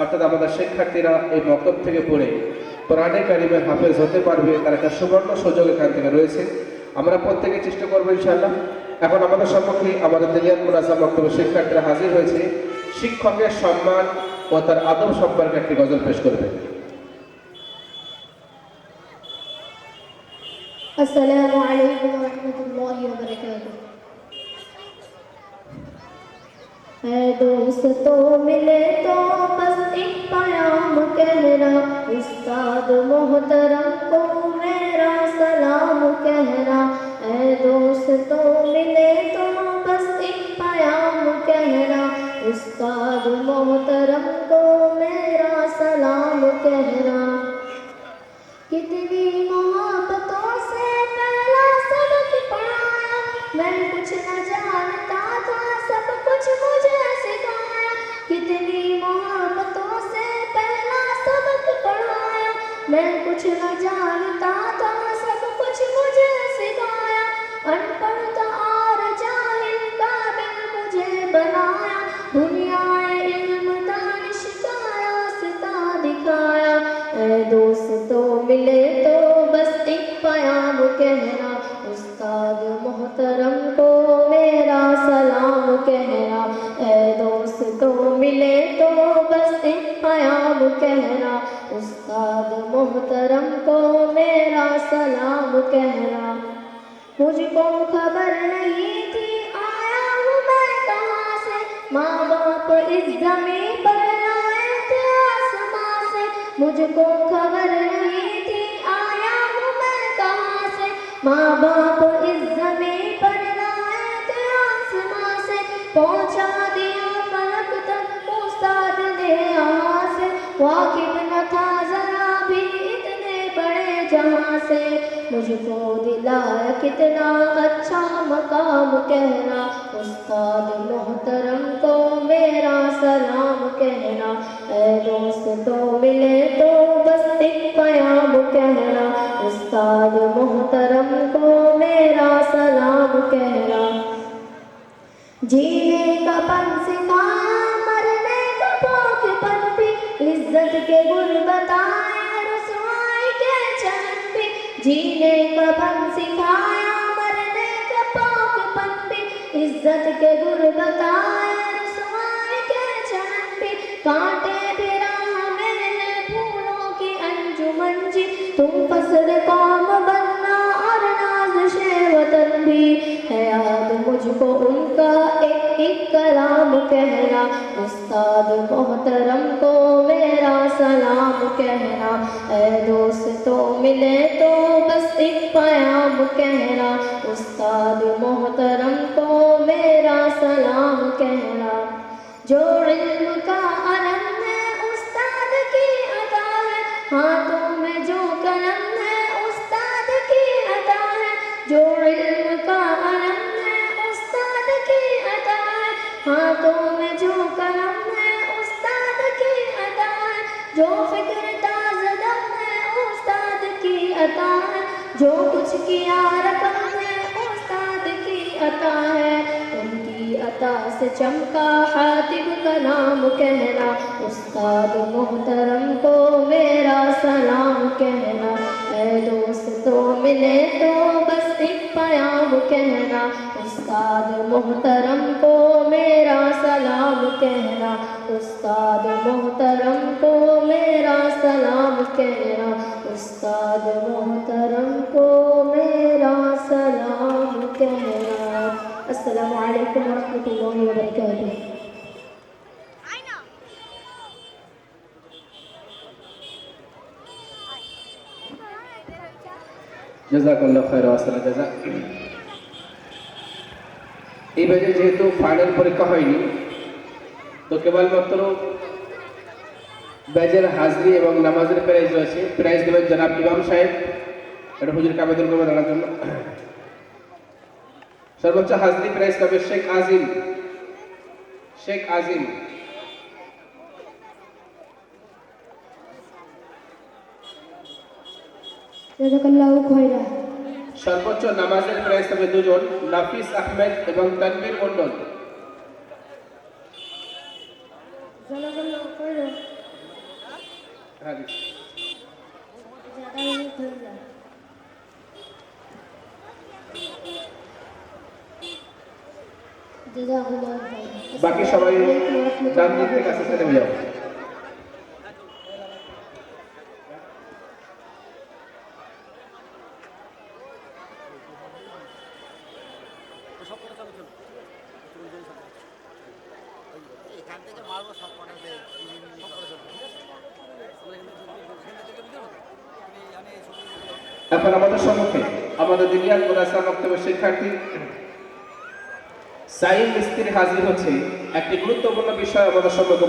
অর্থাৎ আমাদের শিক্ষার্থীরা এই মক্তব থেকে পড়ে কোরআনে কারিমের হাফেজ হতে পারবে, তার একটা সুবর্ণ সুযোগ এখান থেকে রয়েছে। আমরা প্রত্যেকে চেষ্টা করবো ইনশাআল্লাহ। এখন আমাদের সম্মুখে আমাদের দিনিয়াত মুনাসা মক্তবের শিক্ষার্থীরা হাজির হয়েছে। শিক্ষকের সম্মান ও তার আদব সম্পর্কে একটি গজল পেশ করবে। আসসালামু আলাইকুম ওয়া রাহমাতুল্লাহি ওয়া বারাকাতুহু। है दोस्तों मिले तो बस एक प्याम कहना, उस्ताद मोहतरम को मेरा सलाम कहना। है दोस्तों मिले तो बस एक प्याम कहना, उस्ताद मोहतरम को मेरा सलाम कहना। कितनी मोहब्बतों से पहला सबक पढ़ाया, मैं कुछ न जानता था सब कुछ मुझे सिखाया। कितनी मोहब्बतों से पहला सबक पढ़ाया, मैं कुछ न जानता था सब कुछ मुझे सिखाया। अनपढ़ता और जाहिल काबिल मुझे बनाया, दुनियाए इल्म दानिश का रास्ता दिखाया। ऐ दोस्तों मिले तो बस एक प्याम कहना, उस्ताद मोहतरम को मेरा सलाम कहना। ऐ दोस्तों मिले तो बस एक प्याम कहना, उस्ताद मोहतरम को मेरा सलाम कहना। मुझको खबर नहीं थी आया हूँ मैं कहाँ से, माँ बाप इस ज़मीन पर आए थे आसमां से। मुझको खबर नहीं थी आया हूँ मैं कहाँ से, माँ बाप इस ज़मीन पर आए थे आसमां से। पहुँचा दिया फलक तक उस्ताद ने यहाँ से, वाकिफ न था जरा भी इतने बड़े जहाँ से। मुझको दिलाया कितना अच्छा मकाम कहना, उस्ताद मोहतरम को मेरा सलाम कहना। ऐ दोस्तों मिले तो बस एक प्याम कहना, उस्ताद मोहतरम को मेरा सलाम कहना। जीने का पन सिखाया, मरने का भोगपन भी, इज्जत के गुण बताए, रुसवाई के चलन भी। जीने का पन सिखाया, मरने का भोगपन भी, इज्जत के गुण बताए, रुसवाई के चलन भी। कांटे भी राह में है फूलों की अंजुमन जी, तुम फसल कौम बनना और नाज शे वतन भी। है याद मुझको उनका एक एक कलाम कहना, उस्ताद मोहतरम को मेरा सलाम कहना। ऐ दोस्तों मिले तो बस एक प्याम कहना, उस्ताद मोहतरम को मेरा सलाम कहना। जो इल्म का अलम है उस्ताद की अता है, हाथों में जो कलम है उस्ताद की अता है। जो इल्म का अलम है उस्ताद की अता है, हाथों में जो कलम है उस्ताद की अता है। जो फिक्र ताज़दम है उस्ताद की अता है, जो कुछ किया रकम है उस्ताद की अता है। उनकी अता से चमका हातिब का नाम कहना, उस्ताद मोहतरम को मेरा सलाम कहना। ऐ दोस्तों मिले तो बस एक प्याम कहना, उस्ताद मोहतरम को मेरा सलाम कहना। उस्ताद मोहतरम को मेरा सलाम कहना, उस्ताद मोहतरम को मेरा सलाम कहना। अस्सलामु अलैकुम व रहमतुल्लाहि व बरकातुहू। জাযাকাল্লাহু খায়রা ওয়া সাল্লাল্লাহু জাযা। এইবারে যেহেতু ফাইনাল পরীক্ষা হয়নি, তো কেবলমাত্র ব্যাজের হাজরি এবং নামাজের প্রাইজ রয়েছে। প্রাইজ দেবেন জনাব ইমাম সাহেব, এটা হুজুর কাবেদুল করবে দাঁড়ার জন্য। সর্বোচ্চ হাজরি প্রাইজ পাবে শেখ আজিম। শেখ আজিম জাযাকাল্লাহু খায়রা। সর্বোচ্চ নামাজের প্রাইজ পাবে দুজন, নাফিস আহমেদ এবং তানভীর মন্ডল। জাযাকাল্লাহু খায়রা। হ্যাঁ জি। ज़्यादा नहीं थोड़ा जज़ाकुल्लाह खैर। বাকি সবাই अस्सलामु ডান দিক अलैकुम থেকে আস্তে আস্তে নেমে যাও। এখান থেকে মারবো সব কটা এখন আমাদের সম্মুখে আমাদের দিনিয়াত মাদ্রাসা মক্তবের শিক্ষার্থী সাইম মিস্ত্রি হাজির হচ্ছে। একটি গুরুত্বপূর্ণ বিষয় আমাদের সম্মুখে